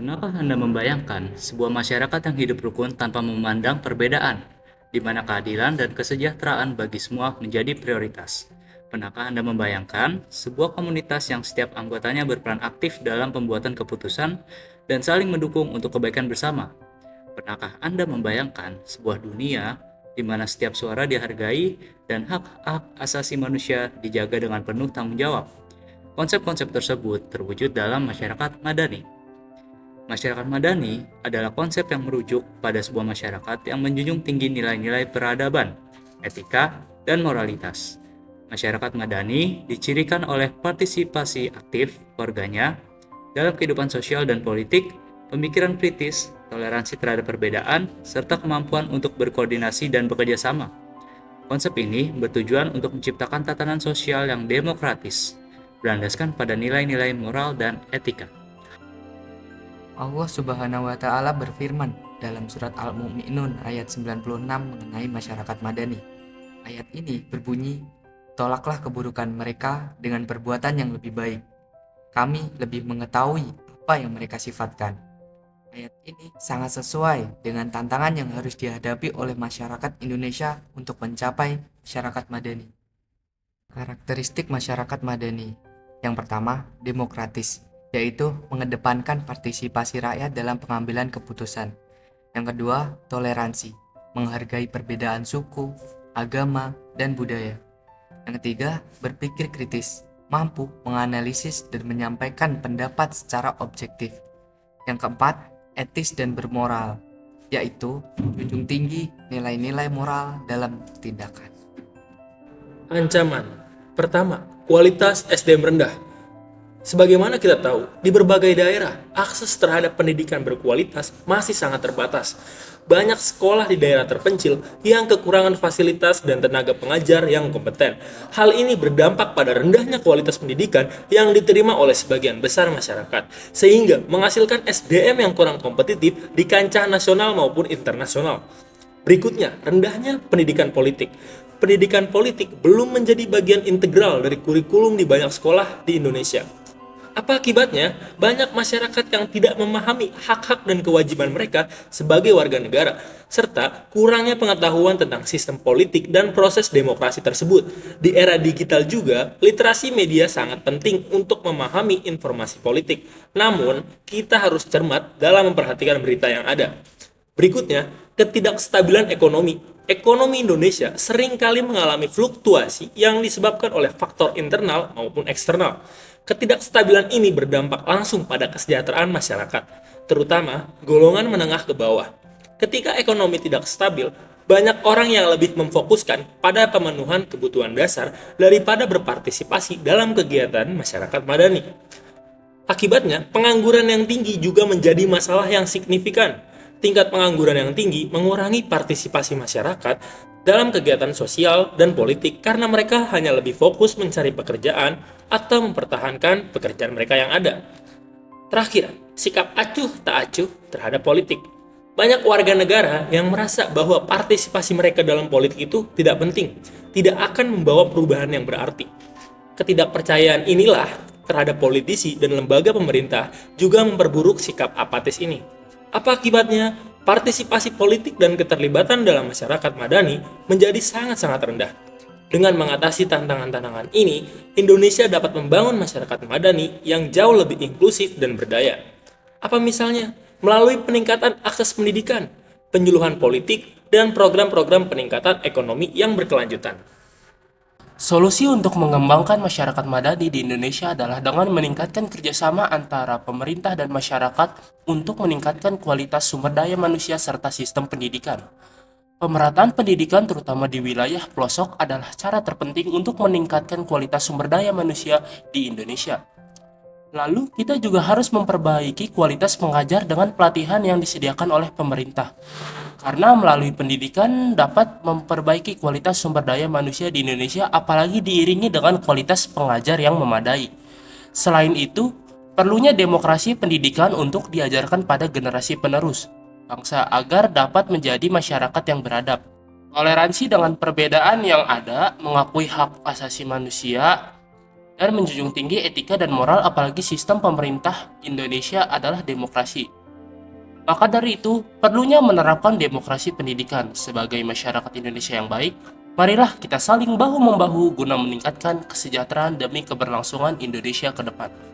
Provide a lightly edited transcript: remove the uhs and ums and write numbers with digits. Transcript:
Pernahkah Anda membayangkan sebuah masyarakat yang hidup rukun tanpa memandang perbedaan, di mana keadilan dan kesejahteraan bagi semua menjadi prioritas? Pernahkah Anda membayangkan sebuah komunitas yang setiap anggotanya berperan aktif dalam pembuatan keputusan dan saling mendukung untuk kebaikan bersama? Pernahkah Anda membayangkan sebuah dunia di mana setiap suara dihargai dan hak-hak asasi manusia dijaga dengan penuh tanggung jawab? Konsep-konsep tersebut terwujud dalam masyarakat madani. Masyarakat madani adalah konsep yang merujuk pada sebuah masyarakat yang menjunjung tinggi nilai-nilai peradaban, etika, dan moralitas. Masyarakat madani dicirikan oleh partisipasi aktif warganya dalam kehidupan sosial dan politik, pemikiran kritis, toleransi terhadap perbedaan, serta kemampuan untuk berkoordinasi dan bekerja sama. Konsep ini bertujuan untuk menciptakan tatanan sosial yang demokratis, berlandaskan pada nilai-nilai moral dan etika. Allah Subhanahu wa Ta'ala berfirman dalam surat Al-Mu'minun ayat 96 mengenai masyarakat madani. Ayat ini berbunyi, "Tolaklah keburukan mereka dengan perbuatan yang lebih baik. Kami lebih mengetahui apa yang mereka sifatkan." Ayat ini sangat sesuai dengan tantangan yang harus dihadapi oleh masyarakat Indonesia untuk mencapai masyarakat madani. Karakteristik masyarakat madani. Yang pertama, demokratis, yaitu mengedepankan partisipasi rakyat dalam pengambilan keputusan. Yang kedua, toleransi, menghargai perbedaan suku, agama, dan budaya. Yang ketiga, berpikir kritis, mampu menganalisis dan menyampaikan pendapat secara objektif. Yang keempat, etis dan bermoral, yaitu menjunjung tinggi nilai-nilai moral dalam tindakan. Ancaman. Pertama, kualitas SDM rendah. Sebagaimana kita tahu, di berbagai daerah, akses terhadap pendidikan berkualitas masih sangat terbatas. Banyak sekolah di daerah terpencil yang kekurangan fasilitas dan tenaga pengajar yang kompeten. Hal ini berdampak pada rendahnya kualitas pendidikan yang diterima oleh sebagian besar masyarakat, sehingga menghasilkan SDM yang kurang kompetitif di kancah nasional maupun internasional. Berikutnya, rendahnya pendidikan politik. Pendidikan politik belum menjadi bagian integral dari kurikulum di banyak sekolah di Indonesia. Apa akibatnya? Banyak masyarakat yang tidak memahami hak-hak dan kewajiban mereka sebagai warga negara, serta kurangnya pengetahuan tentang sistem politik dan proses demokrasi tersebut. Di era digital juga, literasi media sangat penting untuk memahami informasi politik. Namun, kita harus cermat dalam memperhatikan berita yang ada. Berikutnya, ketidakstabilan ekonomi. Ekonomi Indonesia seringkali mengalami fluktuasi yang disebabkan oleh faktor internal maupun eksternal. Ketidakstabilan ini berdampak langsung pada kesejahteraan masyarakat, terutama golongan menengah ke bawah. Ketika ekonomi tidak stabil, banyak orang yang lebih memfokuskan pada pemenuhan kebutuhan dasar daripada berpartisipasi dalam kegiatan masyarakat madani. Akibatnya, pengangguran yang tinggi juga menjadi masalah yang signifikan. Tingkat pengangguran yang tinggi mengurangi partisipasi masyarakat dalam kegiatan sosial dan politik karena mereka hanya lebih fokus mencari pekerjaan atau mempertahankan pekerjaan mereka yang ada. Terakhir, sikap acuh tak acuh terhadap politik. Banyak warga negara yang merasa bahwa partisipasi mereka dalam politik itu tidak penting, tidak akan membawa perubahan yang berarti. Ketidakpercayaan inilah terhadap politisi dan lembaga pemerintah juga memperburuk sikap apatis ini. Apa akibatnya? Partisipasi politik dan keterlibatan dalam masyarakat madani menjadi sangat-sangat rendah. Dengan mengatasi tantangan-tantangan ini, Indonesia dapat membangun masyarakat madani yang jauh lebih inklusif dan berdaya. Apa misalnya? Melalui peningkatan akses pendidikan, penyuluhan politik, dan program-program peningkatan ekonomi yang berkelanjutan. Solusi untuk mengembangkan masyarakat madani di Indonesia adalah dengan meningkatkan kerjasama antara pemerintah dan masyarakat untuk meningkatkan kualitas sumber daya manusia serta sistem pendidikan. Pemerataan pendidikan terutama di wilayah pelosok adalah cara terpenting untuk meningkatkan kualitas sumber daya manusia di Indonesia. Lalu kita juga harus memperbaiki kualitas pengajar dengan pelatihan yang disediakan oleh pemerintah. Karena melalui pendidikan dapat memperbaiki kualitas sumber daya manusia di Indonesia apalagi diiringi dengan kualitas pengajar yang memadai. Selain itu, perlunya demokrasi pendidikan untuk diajarkan pada generasi penerus bangsa agar dapat menjadi masyarakat yang beradab. Toleransi dengan perbedaan yang ada, mengakui hak asasi manusia, dan menjunjung tinggi etika dan moral, apalagi sistem pemerintah Indonesia adalah demokrasi. Maka dari itu, perlunya menerapkan demokrasi pendidikan. Sebagai masyarakat Indonesia yang baik, marilah kita saling bahu-membahu guna meningkatkan kesejahteraan demi keberlangsungan Indonesia ke depan.